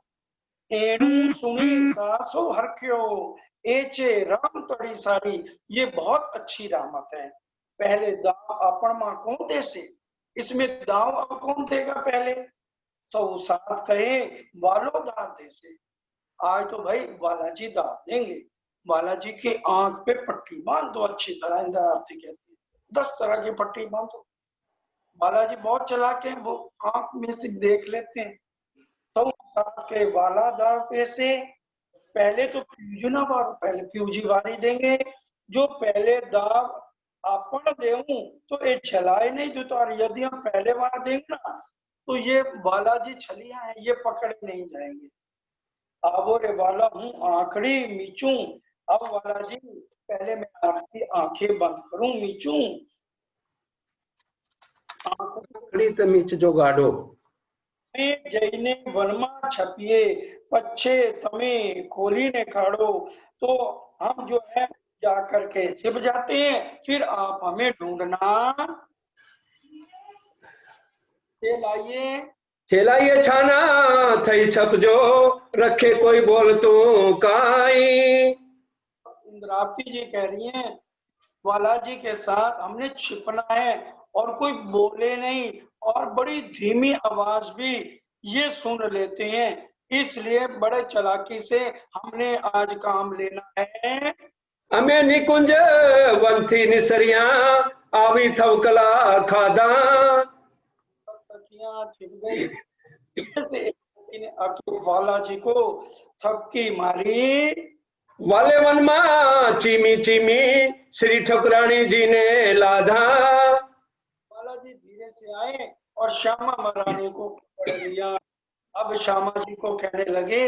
एणु सुनी सासो हरख्यो, एचे राम तड़ी सारी। ये बहुत अच्छी रामत है। पहले दाव अपन मां कौन दे से, इसमें दाव अब कौन देगा? पहले तो साथ कहे वालो दाव दे से। आज तो भाई बालाजी दाव देंगे। बालाजी की आंख पे पट्टी बांध दो अच्छी तरह, इंदिरा आरती कहती है 10 तरह की पट्टी बांधो। बालाजी बहुत चलाक हैं, वो आंख में से देख लेते हैं। तो साथ के वाला दाव कैसे? पहले तो फ्यूजना बार, पहले फ्यूजी वारी देंगे। जो पहले दाव अपन देऊं तो ये छलाए नहीं दो, तो यदि हम पहले बार देंगे ना तो ये बालाजी छलिया है, ये पकड़े नहीं जाएंगे। अब रे वाला हूँ आंकड़ी मीचू। अब वाला जी पहले मैं आपकी आंखें बंद करूं, मीचू
आंकड़ी ते मीच जो गाडो।
जईने वनमा छपिए, पच्छे तमे खोली ने काढ़ो। तो हम जो है जा करके छिप जाते हैं, फिर आप हमें ढूंढना लाइए।
खेलाइए छाना थई छप जो, रखे कोई बोल तू काई।
इंद्रावती जी कह रही हैं वाला जी के साथ हमने छिपना है और कोई बोले नहीं, और बड़ी धीमी आवाज भी ये सुन लेते हैं। इसलिए बड़े चालाकी से हमने आज काम लेना है।
हमें निकुंज वंथी निसरिया, आवी थवकला खादा।
सखियां छिप गई। से ने आके वाला जी को थपकी मारी।
वाले वन मां चीमी चीमी, श्री ठकुरानी जी ने लाधा।
वाला जी धीरे से आए और श्यामा महारानी को पकड़ लिया। अब श्यामा जी को कहने लगे,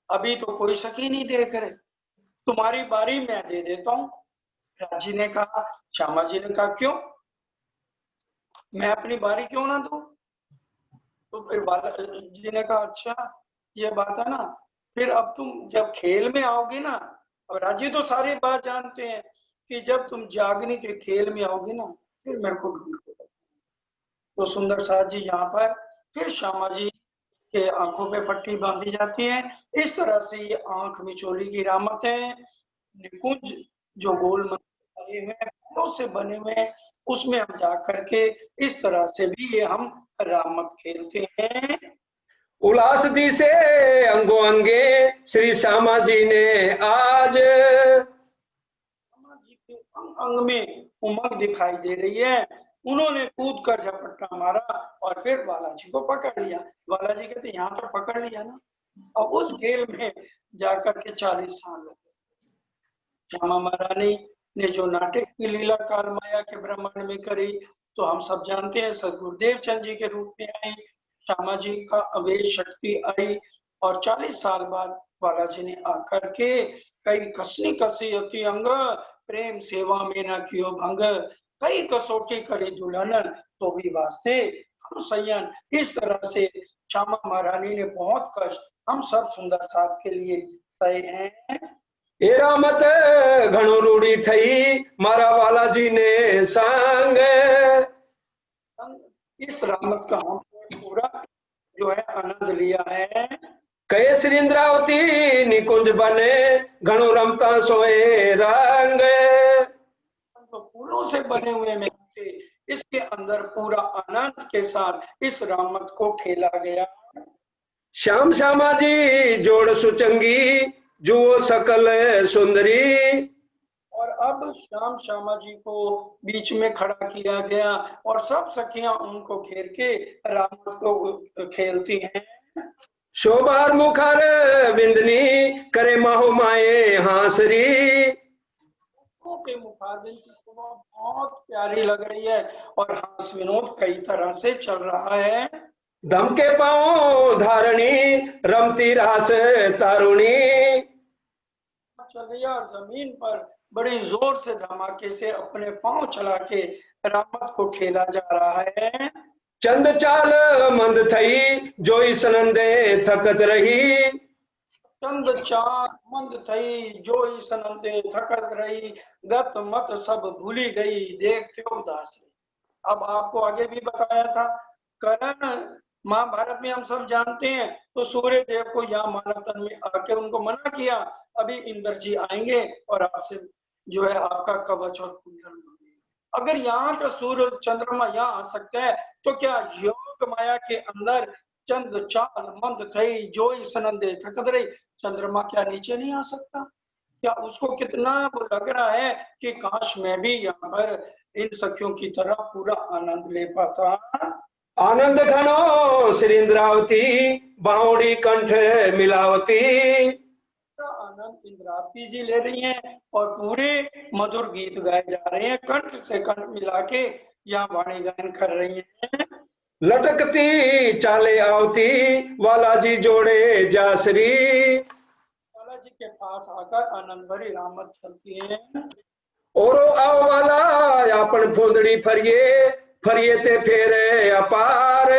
अभी तो कोई सखी नहीं देख रहे, तुम्हारी बारी मैं दे देता हूँ। राजी ने कहा, श्यामा जी ने कहा क्यों, मैं अपनी बारी क्यों ना दूं? तो फिर बाला जी ने कहा अच्छा ये बात है ना, फिर अब तुम जब खेल में आओगे ना, अब राजी तो सारी बात जानते हैं कि जब तुम जागने के खेल में आओगे ना, फिर मेरे को ढूंढ के बताना। तो सुंदर साथ जी यहाँ पर फिर श्यामा जी के आंखों पे पट्टी बांधी जाती है। इस तरह से ये आंख मिचोली की रामत है। निकुंज जो गोल बने हुए फूलों से बने हुए हैं, उसमें हम जा करके इस तरह से भी ये हम रामत खेलते हैं।
उल्लास दी से अंगो अंगे, श्री श्यामा जी ने आज।
श्यामा जी के अंग अंग में उमंग दिखाई दे रही है। उन्होंने कूद कर झपट्टा मारा और फिर बालाजी को पकड़ लिया। बालाजी कहते यहाँ पर पकड़ लिया ना। और उस खेल में जाकर के 40 साल लगे। श्यामा महारानी ने जो नाटक की लीला काल माया के ब्रह्मांड में करी, तो हम सब जानते हैं सदगुरुदेव चंद जी के रूप में आई। श्यामा जी का अवेश शक्ति आई और 40 साल बाद बालाजी ने आकर के कई कसनी कसी अति अंग, प्रेम सेवा में न कियो भंग, कई कसौटी करी दुल्हन तो भी वास्ते हम सयन। इस तरह से श्यामा महारानी ने बहुत कष्ट हम सब सुंदर साथ के लिए सहे हैं।
ए रामत घणो रूढ़ी थई, मारा बालाजी ने संग।
इस रामत का हम पूरा जो है आनंद लिया है।
कहे श्री इंद्रावती निकुंज बने, घणो रमता सोए रंग।
तो फूलों से बने हुए में इसके अंदर पूरा आनंद के साथ इस रामत को खेला गया।
श्याम श्यामा जी जोड़ सुचंगी, जुओ सकल सुंदरी।
और अब श्याम श्यामा जी को बीच में खड़ा किया गया और सब सखियां उनको घेर के रामत को खेलती हैं।
शोभार मुखार विंदनी, करे माहो माए हांसरी।
के मुखादिन की शोभा बहुत प्यारी लग रही है और हास विनोद कई तरह से चल रहा है।
दम के पांव धारणी रमती रास तारुणी।
चल रही है और जमीन पर बड़ी जोर से धमाके से अपने पांव चला के रामत को खेला जा रहा है।
चंद चाल मंद थई जोई सनंदे थकत रही।
चंद चाल मंद थई जोई सनंदे थकत रही, गत मत सब भूली गई देखते उदासी। अब आपको आगे भी बताया था, करण महाभारत में हम सब जानते हैं, तो सूर्य देव को यहाँ मानव तन में आके उनको मना किया, अभी इंद्र जी आएंगे और आपसे जो है आपका कवच और कुंडल। अगर यहाँ का सूर्य चंद्रमा यहाँ आ सकता है, तो क्या योग माया के अंदर चंद चाल मंद थई जोई सनंदे थकत रही, चंद्रमा क्या नीचे नहीं आ सकता? क्या उसको कितना वो लग रहा है कि काश मैं भी यहाँ पर इन सखियों की तरह पूरा आनंद ले पाता।
आनंद घनो श्रीन्द्रावती बावड़ी कंठ मिलावती।
आनंद इंद्रावती जी ले रही हैं और पूरे मधुर गीत गाए जा रहे हैं, कंठ से कंठ मिला के यहाँ वाणी गायन कर रही हैं।
लटकती चाले आवती वाला जी जोड़े जासरी।
वाला जी के पास आकर आनंद भरी रामत चलती है।
ओरो आओ वाला अपन फुंदड़ी फरिए फरिए ते फेरे अपार।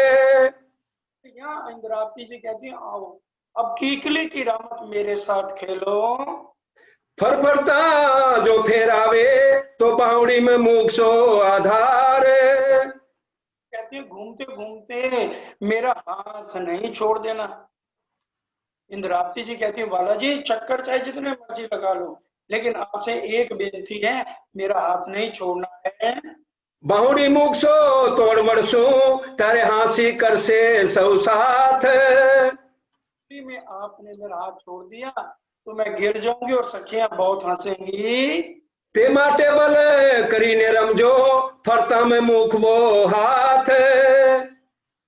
यहाँ इंद्रावती जी कहती है आओ अब कीकली की रामत मेरे साथ खेलो।
फरफरता जो फेरावे तो बावड़ी में मूक्षो आधार।
कहती है घूमते घूमते मेरा हाथ नहीं छोड़ देना। इंद्रावती जी कहती है बालाजी चक्कर चाहे जितने मर्जी लगा लो, लेकिन आपसे एक बेनती है, मेरा हाथ नहीं छोड़ना है।
बावड़ी मूक्षो तोड़ वड़सू तारे हासी कर से सौ साथ।
में आपने मेरा हाथ छोड़ दिया तो मैं गिर जाऊंगी और सखियां बहुत हंसेंगी।
ते माटे बल करीने रमजो फरता में मुख वो हाथ।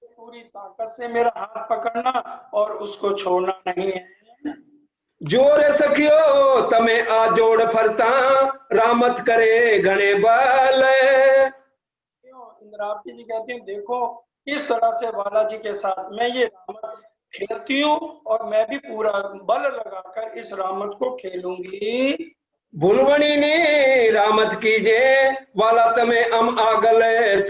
पूरी ताकत से मेरा हाथ पकड़ना और उसको छोड़ना नहीं है।
जोरे सखियो तमे आ जोड़ फरता रामत करे घने बल।
इंद्रावती जी कहती हैं देखो किस तरह से बालाजी के साथ मैं ये रामत खेलती हूँ और मैं भी पूरा बल लगाकर इस रामत को खेलूंगी।
भुलवणी ने रामत कीजे वाला तमे अम आगल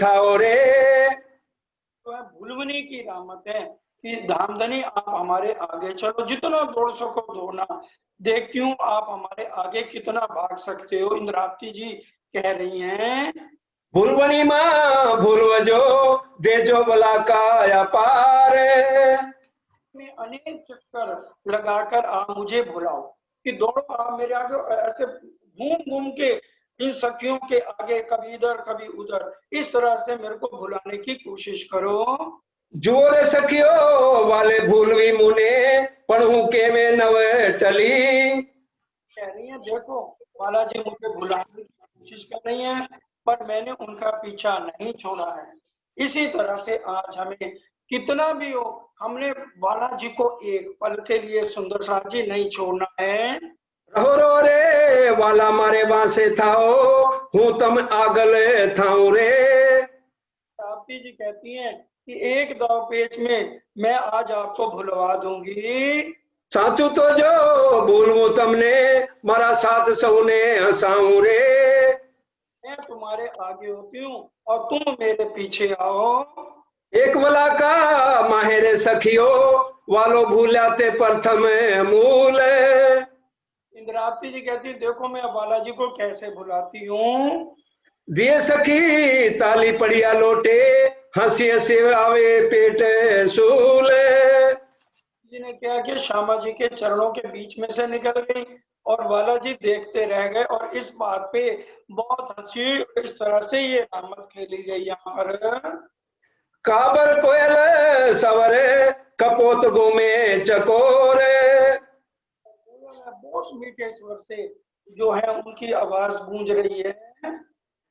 थाओ रे।
तो भुलवनी की रामत है कि धामधनी आप हमारे आगे चलो, जितना दौड़ सको दौड़ना, देखती हूँ आप हमारे आगे कितना भाग सकते हो। इंद्रावती जी कह रही हैं
भुलवणी माँ भूलवजो देजो बला का पार।
अनेक चक्कर लगाकर आप मुझे भुलाओ कि दौड़ो आप मेरे आगे, ऐसे घूम घूम के इन सखियों के आगे कभी इधर कभी उधर, इस तरह से मेरे को भुलाने की कोशिश करो।
जोरे सखियो वाले भूलवी मुने पढ़ू के में नव टली।
कह रही है देखो बालाजी मुझे भुलाने की कोशिश कर रही है, पर मैंने उनका पीछा नहीं छोड़ा है। इसी तरह से आज हमें कितना भी हो, हमने बालाजी को एक पल के लिए सुंदर साथ जी नहीं छोड़ना है।
रहो रो रे वाला मारे बासे थाओ हूँ तम आगल थाऊ रे।
ताप्ती जी कहती हैं कि एक दाव पेच में मैं आज आपको भुलवा दूंगी।
साचू तो जो भूलू तमने मारा साथ सौने हंसाऊ रे।
मैं तुम्हारे आगे होती हूँ और तुम मेरे पीछे आओ।
एक वला का माहेरे सखियो वालो भूलाते प्रथम मूल।
इंद्रावती जी कहती है देखो मैं बालाजी को कैसे भुलाती हूँ।
दिए सखी ताली पड़िया लोटे हंसी हंसी आवे पेट सूल।
जी ने क्या कि श्यामा जी के चरणों के बीच में से निकल गई और बालाजी देखते रह गए और इस बात पे बहुत हंसी, इस तरह से ये रामत खेली गई यहाँ पर।
काबर कोयल सवरे कपोत घूमे चकोरे।
बहुत मीठे स्वर से जो है उनकी आवाज गूंज रही है।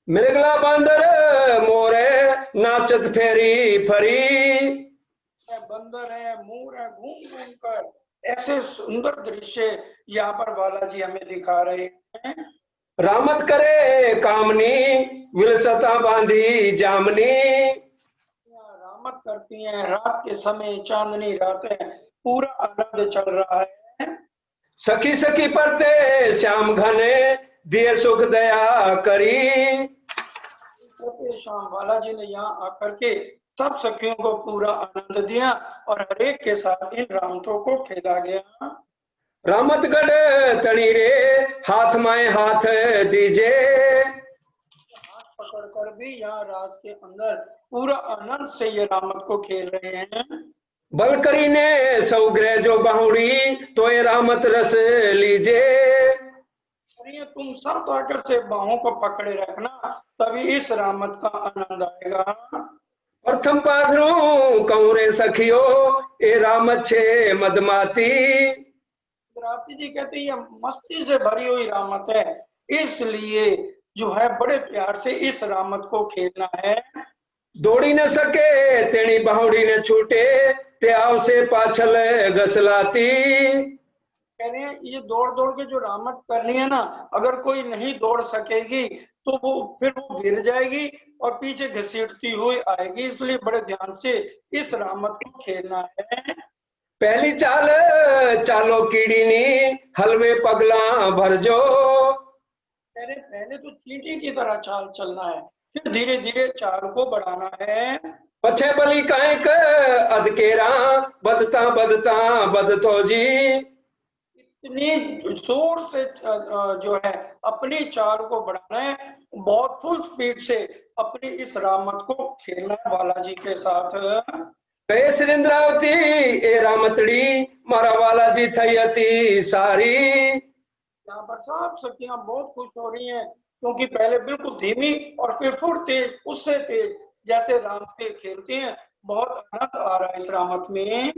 मृगला बंदर मोरे नाचत फेरी फरी।
बंदर है, मोर है, घूम घूम कर ऐसे सुंदर दृश्य यहाँ पर बालाजी हमें दिखा रहे हैं।
रामत करे कामनी विलसता बांधी जामनी।
रामत करती हैं रात के समय, चांदनी रातें, पूरा आनंद चल रहा है।
सखी सखी परते श्याम घने दिए सुख दया करी।
शाम बालाजी ने यहाँ आकर के सब सखियों को पूरा आनंद दिया और हरेक के साथ इन रामतों को खेला गया।
रामतगढ़ तणी रे हाथ माए हाथ दीजे।
हाथ पकड़कर भी यहाँ रास के अंदर पूरा आनंद से ये रामत को खेल रहे हैं।
बल करी ने सौग्रह जो बाहुड़ी तो ये रामत रस लीजे।
अरे तुम सब ताकत से बाहों को पकड़े रखना, तभी इस रामत का आनंद आएगा।
प्रथम पाधरू कौरे सखियो ए रामत छे मदमाती।
राती जी कहते ये मस्ती से भरी हुई रामत है, इसलिए जो है बड़े प्यार से इस रामत को खेलना है।
दौड़ी न सके तेणी बाहुड़ी ने छूटे ते आव से पाछल घसलाती।
कह रहे हैं ये दौड़ दौड़ के जो रामत करनी है ना, अगर कोई नहीं दौड़ सकेगी तो वो गिर जाएगी और पीछे घसीटती हुई आएगी, इसलिए बड़े ध्यान से इस रामत को खेलना है।
पहली चाल चालो कीड़ीनी हलवे पगला भरजो।
पहले तो चींटी की तरह चाल चलना है, फिर धीरे धीरे चाल को बढ़ाना है।
पछे बली कायक अधकेरा बदता बदता बदतो जी।
इतनी जोर से जो है अपनी चाल को बढ़ाना है, बहुत फुल स्पीड से अपनी इस रामत को खेलना है बालाजी के साथ।
कहे सुरेंद्रावती ए रामतड़ी मारा बालाजी थई अति सारी।
यहाँ पर सब सखियां बहुत खुश हो रही हैं, क्योंकि पहले बिल्कुल धीमी और फिर तेज, उससे तेज जैसे रामते खेलते हैं। बहुत आनंद आ रहा है इस रामत में।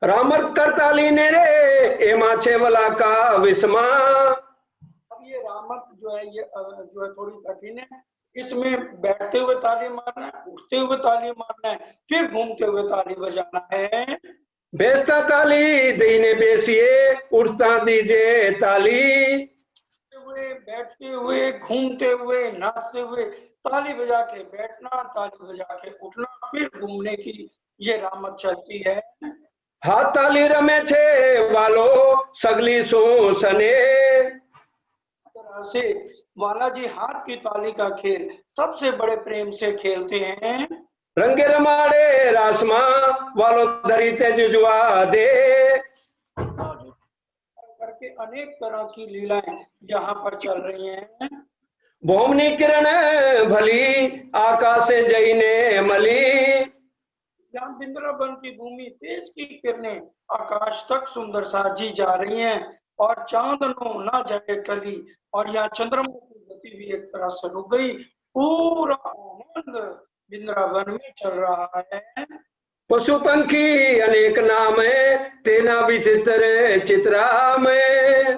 रामत करताली ने रे ए माछे वाला का विस्मा।
अब ये रामत जो है ये जो है थोड़ी कठिन है, इसमें बैठते हुए ताली मारना है, उठते हुए ताली मारना है, फिर घूमते हुए ताली बजाना है।
बेचता ताली दीने बेसिए उठता दीजे ताली।
बैठते हुए, घूमते हुए, नाचते हुए, ताली बजा के बैठना, ताली बजा के उठना, फिर घूमने की ये रामत चलती है।
हाथ ताली रमे छे वालो सगली सो सने।
तरह से बालाजी हाथ की ताली का खेल सबसे बड़े प्रेम से खेलते हैं।
रंगे रमाड़े रासमा वालो धरी तेज जुआ दे।
करके अनेक तरह की लीलाएं यहाँ पर चल रही हैं।
भोमनी किरण भली आकाश जईने मली।
यहाँ बिंद्रावन की भूमि तेज की किरणें आकाश तक सुंदर साजी जा रही हैं और चांदनो ना जाए टली, और यहाँ चंद्रमा की गति भी एक तरह से रुक गई। पूरा आनंद बिंद्रावन में चल रहा है।
पशु पंखी अनेक नाम है तेना विचित्र चित्रा में।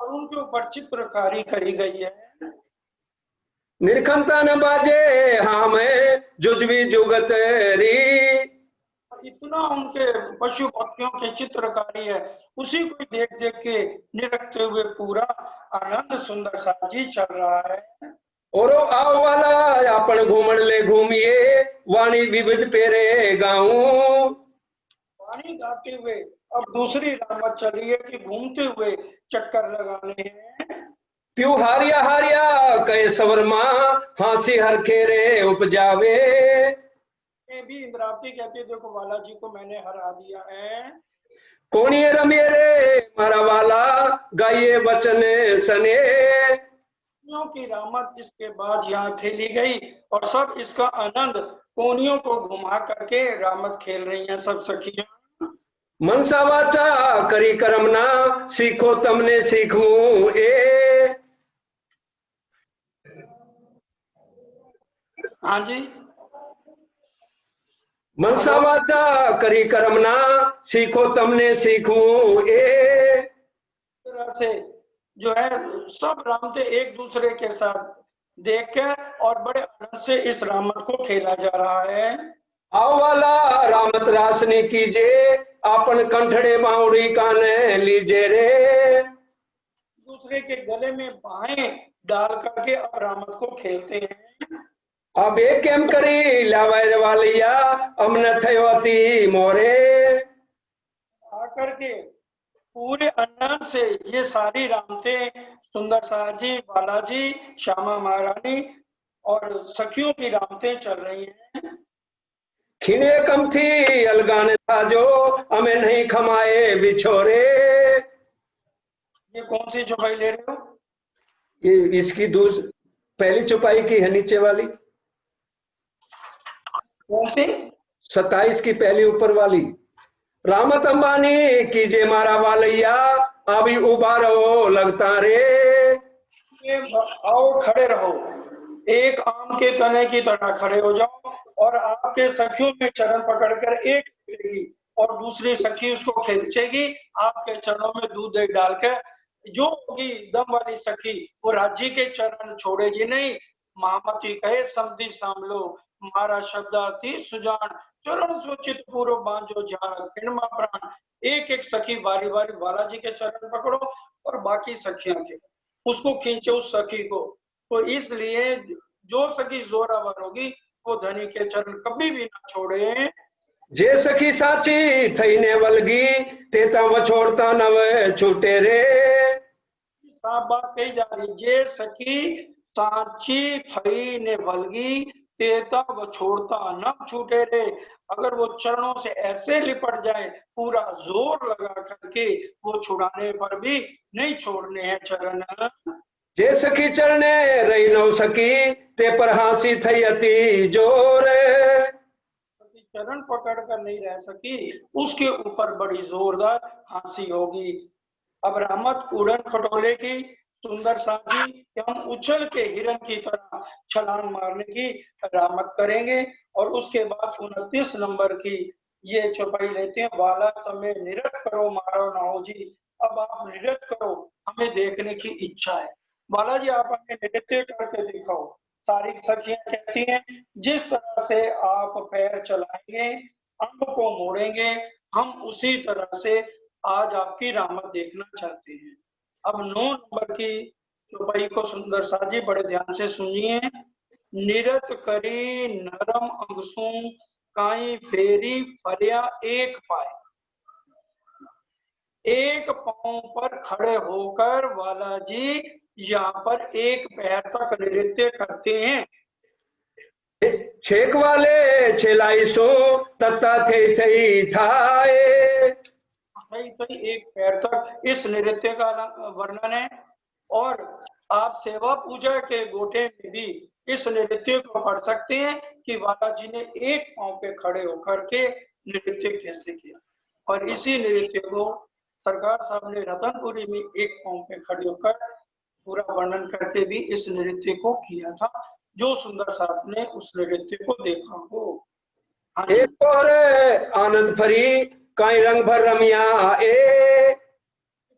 और उनके ऊपर चित्रकारी करी गई है।
निरखंता न बाजे हाँ में जुजवी जुगत री।
इतना उनके पशु पक्षियों की चित्रकारी है, उसी को देख देख के निरखते हुए पूरा आनंद सुंदर साजी चल रहा है।
और आओ वाला अपन घूमन ले घूमिए वाणी विविध पेरे गाऊं।
वाणी गाते हुए अब दूसरी रामत चली है कि घूमते हुए चक्कर लगाने हैं।
प्यू हारिया हारिया कहे सवरमा हांसी हर खेरे उपजावे।
भी इंद्रावती कहती है देखो बालाजी को मैंने हरा दिया है।
कोणिए रमिए रे मारा वाला गाइए वचन सने।
की रामत इसके बाद यहाँ खेली गई और सब इसका आनंद कोनियों को घुमा करके रामत खेल रही हैं सब सखियां।
मनसा वाचा करी करमना सीखो तमने सीखूं ए।
हाँ जी।
मनसा वाचा करी करमना सीखो तमने सीखूं ए।
तरह से जो है सब रामते एक दूसरे के साथ देख कर और बड़े आनंद से इस रामत को खेला जा रहा है।
आओ वाला रामत रासनी कीजे, आपन कंठड़े बाउड़ी काने लीजे रे।
दूसरे के गले में बाहें डाल करके अब रामत को खेलते हैं।
अब एक केम करी लावायर वालिया, अमन थयोती मोरे।
आकर के पूरे अन्न से ये सारी रामते, सुंदर शाह जी, बालाजी, श्यामा महारानी और सखियों की रामते चल रही हैं।
खिने कम थी अलगाने था जो, हमें नहीं खमाए बिछोरे।
ये कौन सी चौपाई ले रहे हो?
ये इसकी पहली चौपाई की है, नीचे वाली
कौन सी?
27 की पहली ऊपर वाली। रामत अंबानी कीजे मारा वालैया, अभी उबारो लगता रे।
ये आओ खड़े रहो, एक आम के तने की तरह खड़े हो जाओ और आपके सखियों में चरण पकड़कर एक खींचेगी और दूसरी सखी उसको खींचेगी आपके चरणों में दूध दही डालकर। जो होगी दम वाली सखी वो राज्य के चरण छोड़ेगी नहीं। महामती कहे समधि सामलो, मारा शब्दार्थी सुजान, चरण सोचित पूर्व बांझो जान, किणमा प्राण। एक एक सखी बारी बारी बालाजी के चरण पकड़ो और बाकी सखियां के उसको खींचे उस सखी को। तो इसलिए जो सखी जोरावर होगी वो धनी के चरण कभी भी ना छोड़े।
जे सखी साची थई ने वलगी, तेता वो छोड़ता नव छूटे रे।
साफ बात कही जा रही, जे सखी साची थई ने वलगी, तेता वो छोड़ता न छूटे रे। अगर वो चरणों से ऐसे लिपट जाए पूरा जोर लगा करके, वो छुड़ाने पर भी नहीं छोड़ने हैं चरण।
जे सखी चरणे रही नौ सकी, ते पर हासी थई अति जोर।
चरण पकड़ कर नहीं रह सकी, उसके ऊपर बड़ी जोरदार हंसी होगी। अब रामत उड़न खटोले की, सुंदर साजी हम उछल के हिरन की तरह छलांग मारने की रामत करेंगे। और उसके बाद 29 नंबर की ये चौपाई लेते हैं, वाला तुम्हें निरत करो मारो नाओ जी। अब आप निरत करो, हमें देखने की इच्छा है। बालाजी आप हमें नृत्य करके दिखाओ। सारी सखियां कहती हैं जिस तरह से आप पैर चलाएंगे, अंग को मोड़ेंगे, हम उसी तरह से आज आपकी रामत देखना चाहते हैं। अब 9 नंबर की चौपाई को सुंदर साजी बड़े ध्यान से सुनिए। निरत करी नरम अंगसू, काई फेरी फरिया एक पाए। एक पांव पर खड़े होकर बालाजी यहाँ पर एक पैर तक नृत्य करते हैं।
छेक वाले छेलाई सो, तत्ता थे थई थाए।
एक पैर तक इस नृत्य का वर्णन है। और आप सेवा पूजा के गोटे में भी इस नृत्य को पढ़ सकते हैं कि बालाजी ने एक पांव पे खड़े होकर के नृत्य कैसे किया। और इसी नृत्य को सरकार साहब ने रतनपुरी में एक पांव पे खड़े होकर पूरा वर्णन करके भी इस नृत्य को किया था। जो सुंदर साहब ने उस नृत्य को देखा हो। हाँ जी।
एक और आनंद भरी, काई रंग भर रमिया ए।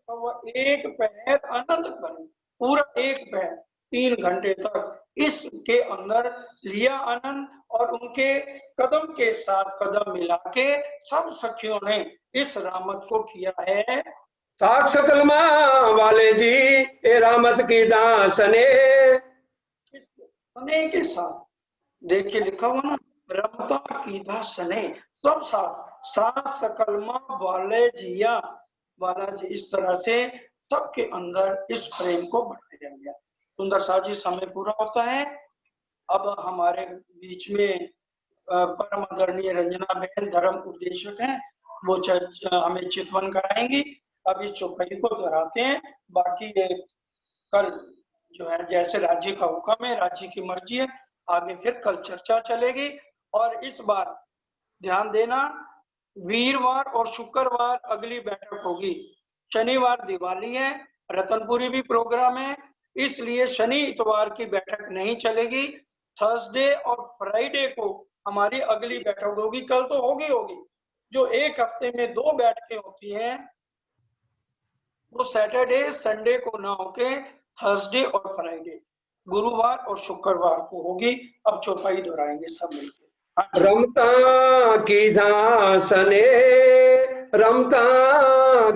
तो एक पैर आनंद भरी, पूरा एक पैर 3 घंटे तक इसके अंदर लिया आनंद। और उनके कदम के साथ कदम मिला के सब सखियों ने इस रामत को किया है।
साक सकल माँ वाले जी, ए रामत की दासने।
इस सने के साथ देखिए लिखा हुआ ना, रमता की दासने, सब साथ सात सकलमा वाले जिया वाला जी। इस तरह से सबके अंदर इस प्रेम को बढ़ाया गया। सुंदर सा जी समय पूरा होता है। अब हमारे बीच में परम आदरणीय रंजना बहन धर्म उपदेशक हैं, वो हमें चितवन कराएंगी। अब इस चौपाई को दोहराते हैं। बाकी ये कल जो है जैसे राज्य का हुक्म है, राज्य की मर्जी है, आगे फिर कल चर्चा चलेगी। और इस बार ध्यान देना, वीरवार और शुक्रवार अगली बैठक होगी। शनिवार दिवाली है, रतनपुरी भी प्रोग्राम है, इसलिए शनि इतवार की बैठक नहीं चलेगी। थर्सडे और फ्राइडे को हमारी अगली बैठक होगी। कल तो होगी जो एक हफ्ते में 2 बैठकें होती हैं वो सैटरडे संडे को ना होके थर्सडे और फ्राइडे, गुरुवार और शुक्रवार को होगी। अब चौपाई दोहराएंगे सब मिलकर।
रमता की दासने, रमता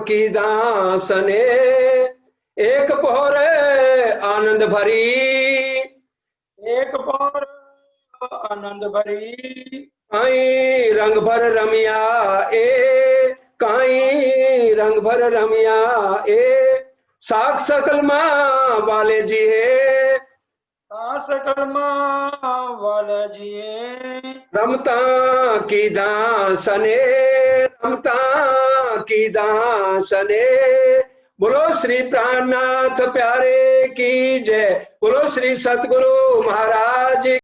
की दासने, एक पौर आनंद भरी,
एक पौर आनंद भरी,
काई रंग भर रमिया ए, काई रंग भर रमिया ए, साख सकल माँ वाले जी है,
सकर्मा वाला जिए,
रमता की दासने, रमता की दासने। बोलो श्री प्राणनाथ प्यारे की जय, बोलो श्री सतगुरु महाराज